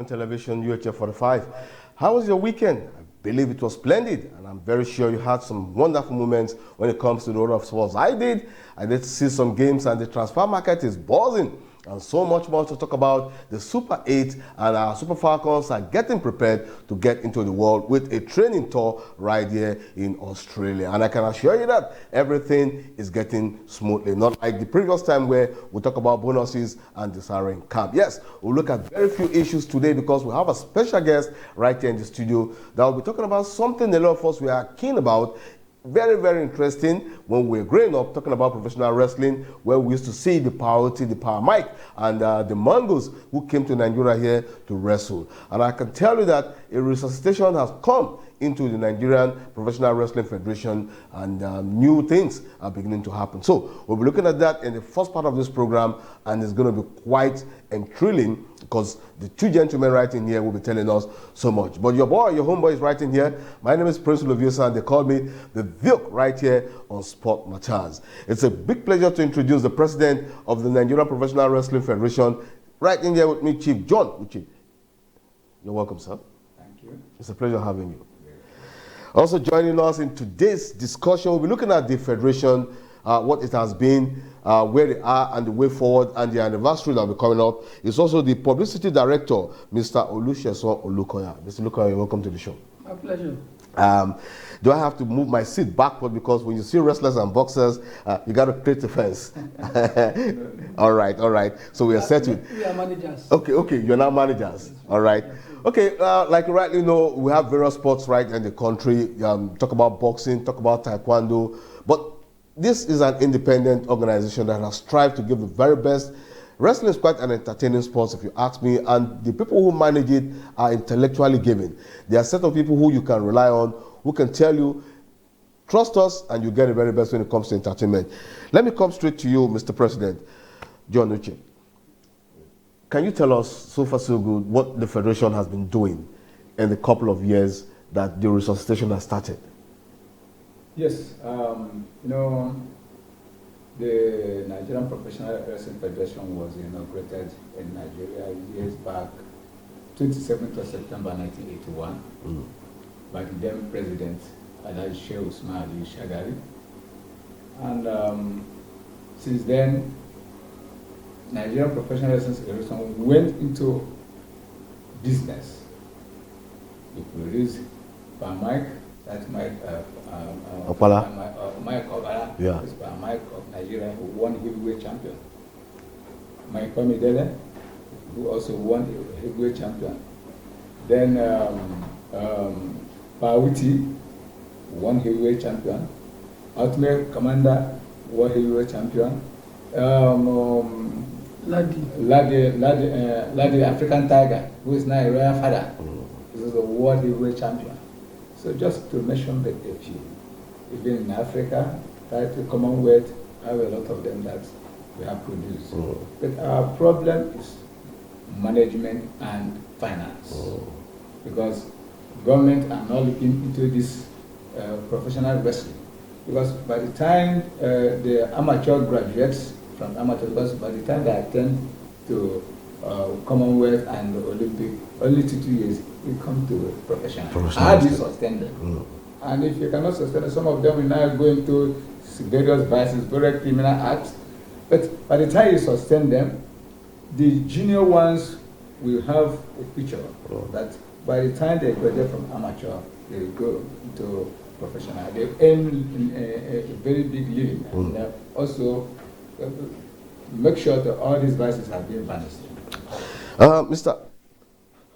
Television, Uche 45. How was your weekend? I believe it was splendid, and I'm very sure you had some wonderful moments when it comes to the world of sports. I did see some games, and the transfer market is buzzing. And so much more to talk about. The Super 8 and our Super Falcons are getting prepared to get into the world with a training tour right here in Australia. And I can assure you that everything is getting smoothly. Not like the previous time where we talk about bonuses and disarraying camp. Yes, we'll look at very few issues today because we have a special guest right here in the studio that will be talking about something a lot of us we are keen about. Very, very interesting when we were growing up talking about professional wrestling, where we used to see the Power the Power Mike, and the Mongols who came to Nigeria here to wrestle. And I can tell you that a resuscitation has come into the Nigerian Professional Wrestling Federation, and new things are beginning to happen. So we'll be looking at that in the first part of this program, and it's going to be quite thrilling because the two gentlemen right in here will be telling us so much. But your homeboy is right in here. My name is Princewill Oviesan. They call me the Duke right here on Sport Mattaz. It's a big pleasure to introduce the president of the Nigerian Professional Wrestling Federation. Right in here with me, Chief John Uche. You're welcome, sir. Thank you. It's a pleasure having you. Also joining us in today's discussion, we'll be looking at the Federation, what it has been, where they are and the way forward, and the anniversary that will be coming up. It's also the Publicity Director, Mr. Olusesan Olukoya. Mr. Olukoya, welcome to the show. My pleasure. Do I have to move my seat backward because when you see wrestlers and boxers, you got to create a fence? All right. So we are set with... We are managers. Okay, you're now managers. All right. Okay, like you rightly know, we have various sports right in the country. Talk about boxing, talk about taekwondo. But this is an independent organization that has strived to give the very best. Wrestling is quite an entertaining sport, if you ask me, and the people who manage it are intellectually given. There are a set of people who you can rely on, who can tell you, trust us, and you get the very best when it comes to entertainment. Let me come straight to you, Mr. President, John Uche. Can you tell us, so far so good, what the Federation has been doing in the couple of years that the resuscitation has started? Yes, the Nigerian Professional Wrestling Federation was inaugurated in Nigeria years back, 27th of September 1981, by the then President, Sheikh Usman Ali Shagari. And since then, Nigerian Professional Wrestling Federation went into business. We produced by Mike, that's Mike Opala. Mike Opala, yeah. Is by Mike of Nigeria, who won heavyweight champion. Mike Pamidele, who also won heavyweight champion. Then Pawiti, won heavyweight champion. Ultimate Commander, won heavyweight champion. Ladi African Tiger, who is now a royal father, is a world heavyweight champion. So just to mention a few, even in Africa, the Commonwealth, I have a lot of them that we have produced. But our problem is management and finance, because government are not looking into this professional wrestling. Because by the time the amateur graduates from amateur, because by the time they attend to Commonwealth and the Olympic, only 2 years, we come to professional. How do you sustain them? And if you cannot sustain them, some of them will now go into various vices, various criminal acts. But by the time you sustain them, the junior ones will have a future that by the time they graduate from amateur, they will go into professional. They earn a very big living. And also make sure that all these vices have been vanished. Mr.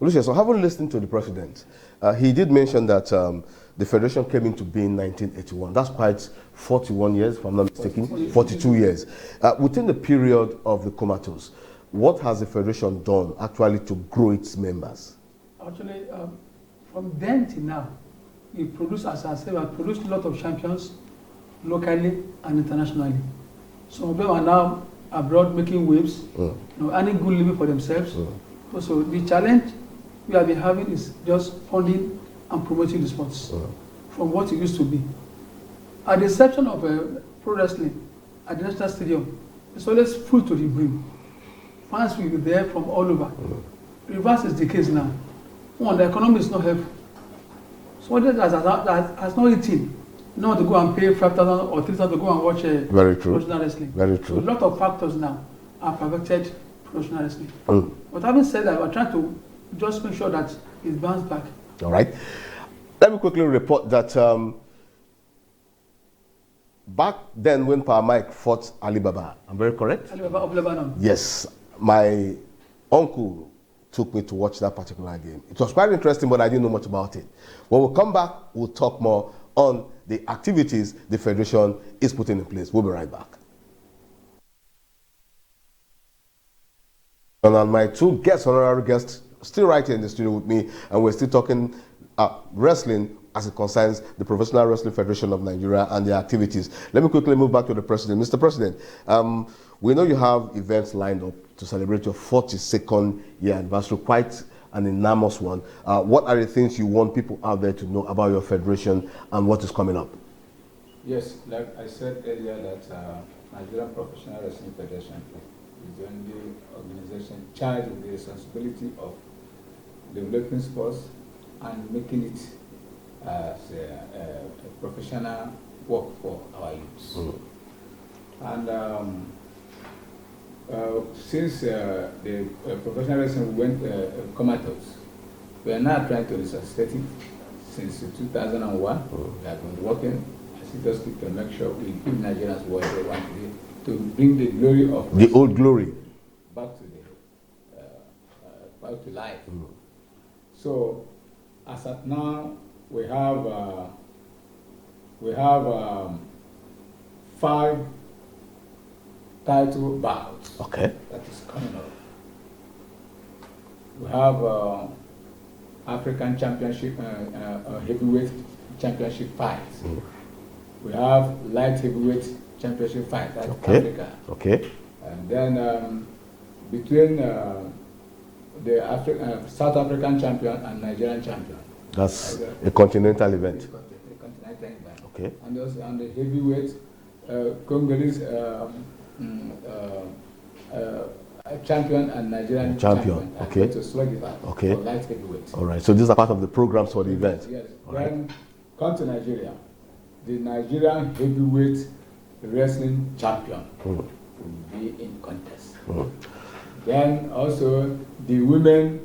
Olusesan, so having listened to the president, he did mention that the Federation came into being in 1981. That's quite 41 years, if I'm not mistaken, 42 years. Within the period of the comatose, what has the Federation done actually to grow its members? Actually, from then till now, we produce, as I said, we have produced a lot of champions locally and internationally. Some of them are now abroad making waves, earning good living for themselves. So the challenge we have been having is just funding and promoting the sports from what it used to be. At the exception of pro wrestling at the National Stadium, it's always full to the brim. Fans will be there from all over. reverse is the case now. One, the economy is not helpful. Somebody that has not eaten, not to go and pay 5,000 or 3,000 to go and watch professional wrestling. Very true. So a lot of factors now are perfected professional wrestling. Mm. But having said that, we're trying to just make sure that it bounces back. All right. Let me quickly report that back then when Power Mike fought Alibaba, I'm very correct? Alibaba of Lebanon. Yes. My uncle took me to watch that particular game. It was quite interesting, but I didn't know much about it. When we come back, we'll talk more on the activities the Federation is putting in place. We'll be right back. And my two honorary guests, still right here in the studio with me, and we're still talking wrestling as it concerns the Professional Wrestling Federation of Nigeria and their activities. Let me quickly move back to the President. Mr. President, we know you have events lined up to celebrate your 42nd year anniversary, quite an enormous one. What are the things you want people out there to know about your federation and what is coming up? Yes, like I said earlier, that Nigerian Professional Wrestling Federation is the only organization charged with the responsibility of developing sports and making it as a professional work for our youths. Mm. And since the professional wrestling went comatose, we are now trying to resuscitate it. Since 2001, we have been working assiduously to make sure we give Nigerians what they want to bring the glory of the old glory back to back to life. Mm. So, as at now, we have 5 title bouts. Okay. That is coming up. We have African Championship, heavyweight championship fights. Mm. We have light heavyweight championship fight. That's Africa. Okay. And then between the South African champion and Nigerian champion. That's a continental event. A continental event. Okay. And also on the heavyweight, Congolese champion and Nigerian champion. Okay. To slug it out. Okay. For light heavyweight. All right. So these are part of the programs for the event. Yes. All then right. Come to Nigeria. The Nigerian heavyweight wrestling champion will be in contest. Then also the women.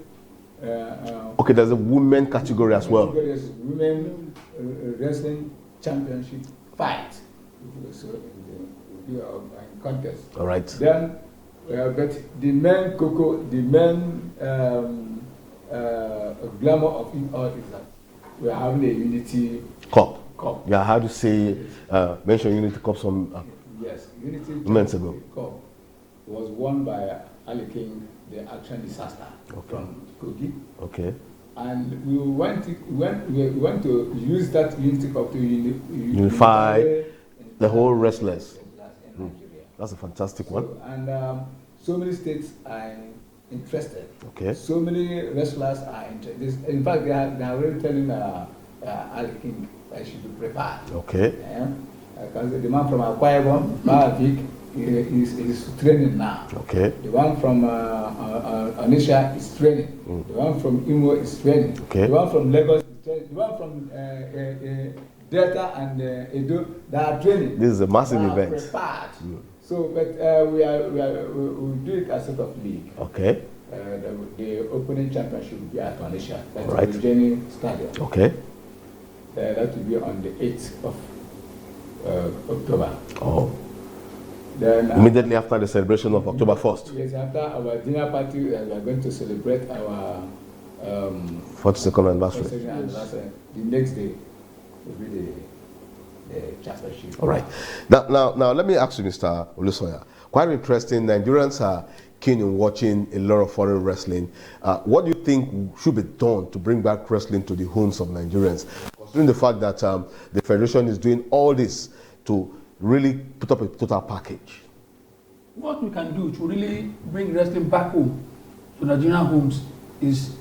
Okay, there's a women category as well. There's women wrestling championship fight. So in contest. All right. Then, but the men glamour of it all is that we are having a unity cup. Cup. Yeah, how to say mention Unity Cup some yes, Unity months ago. Cup was won by Ali King, the action disaster from Kogi. Okay. And we went to use that Unity Cup to unify the whole wrestlers. In Nigeria. That's a fantastic one. And so many states are interested. Okay. So many wrestlers are interested. In fact, they are already telling Ali King that she should be prepared. Okay. Because the man from Akwa Ibom, Baravik, is training now. Okay. The one from Onisha is training. The one from Imo is training. Okay. The one from Lagos is training. The one from Delta and Edo, they are training. This is a massive event. Prepared. So, but we do it as sort of league. Okay. The opening championship will be at Onisha. That's right. the Jenny Stadium. Okay. That will be on the 8th of October. Oh. Then immediately after the celebration of October 1st. Yes, after our dinner party, we are going to celebrate our 42nd anniversary. The next day will be the championship. All right. Now, let me ask you, Mr. Olukoya. Quite interesting. Nigerians are keen in watching a lot of foreign wrestling. What do you think should be done to bring back wrestling to the homes of Nigerians? Considering the fact that the Federation is doing all this to really put up a total package. What we can do to really bring wrestling back home to Nigerian homes is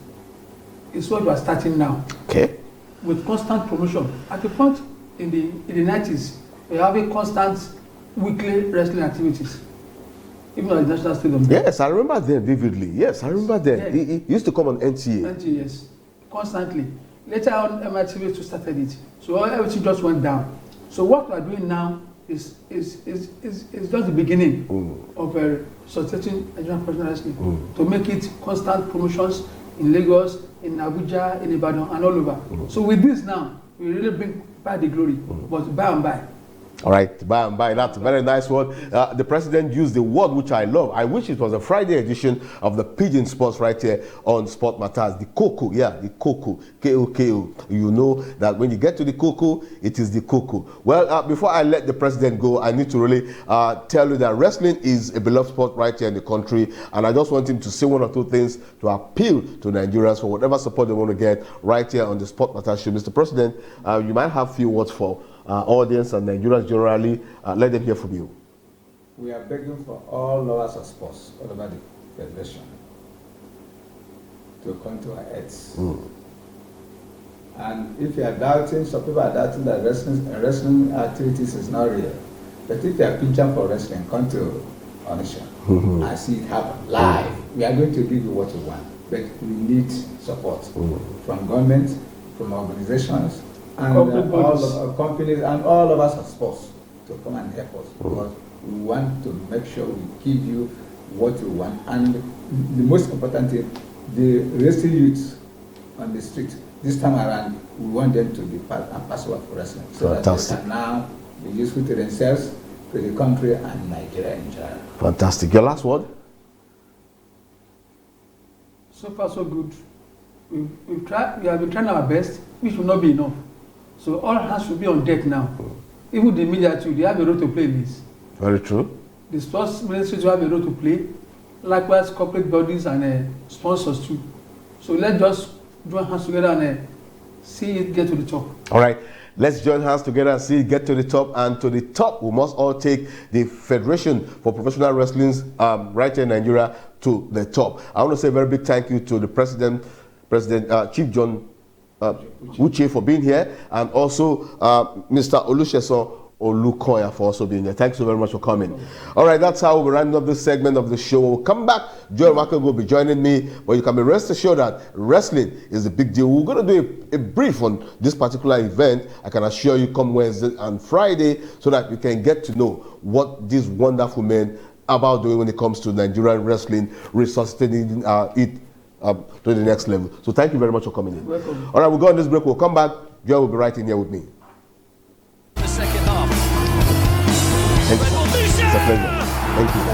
what we are starting now. Okay. With constant promotion. At the point in the 90s, we have a constant weekly wrestling activities. even at the national stadium. Yes, I remember them vividly. Yes, I remember them. Yeah. He used to come on NTA. NTA, yes, constantly. Later on, MITV started it. So everything just went down. So what we are doing now is just the beginning of sustaining Nigerian professional wrestling to make it constant promotions in Lagos, in Abuja, in Ibadan, and all over. So with this now, we really bring back the glory, but by and by. All right, by and by, that's a very nice word. The president used the word which I love. I wish it was a Friday edition of the Pigeon Sports right here on Sport Mattaz. The Coco, yeah, the Coco, K-O-K-O. You know that when you get to the Coco, it is the Coco. Well, before I let the president go, I need to really tell you that wrestling is a beloved sport right here in the country. And I just want him to say one or two things to appeal to Nigerians for whatever support they want to get right here on the Sport Mattaz show. Mr. President, you might have a few words for audience and Nigerians generally. Let them hear from you. We are begging for all lovers of sports all over the federation to come to our aids. And if you are doubting, some people are doubting that wrestling activities is not real. But if you are pinching for wrestling, come to Onisha and see it happen live. We are going to give you what you want, but we need support from government, from organizations, and all of companies and all of us as sports to come and help us, because we want to make sure we give you what you want. And the most important thing, the wrestling youths on the street this time around, we want them to be part and parcel of wrestling, so Fantastic. that they can now be useful to themselves, to the country, and Nigeria in general. Fantastic. Your last word? So far, so good. We have been trying our best, which will not be enough. So all hands should be on deck now. Even the media too, they have a role to play in this. Very true. The sports ministries have a role to play. Likewise, corporate bodies and sponsors too. So let's just join hands together and see it get to the top. All right. Let's join hands together and see it get to the top. And to the top, we must all take the Federation for Professional Wrestling right here in Nigeria to the top. I want to say a very big thank you to the President Chief John Uche for being here, and also Mr. Olusesan Olukoya for also being here. Thanks so very much for coming. All right, that's how we're rounding up this segment of the show. We'll come back. Joel Marco will be joining me, but you can be rest assured that wrestling is a big deal. We're going to do a brief on this particular event. I can assure you, come Wednesday and Friday, so that you can get to know what these wonderful men are about doing when it comes to Nigerian wrestling, resuscitating it to the next level. So thank you very much for coming in. Welcome. All right, we'll go on this break. We'll come back. Joel will be right in here with me. The second half. Thank you. It's a pleasure. Thank you.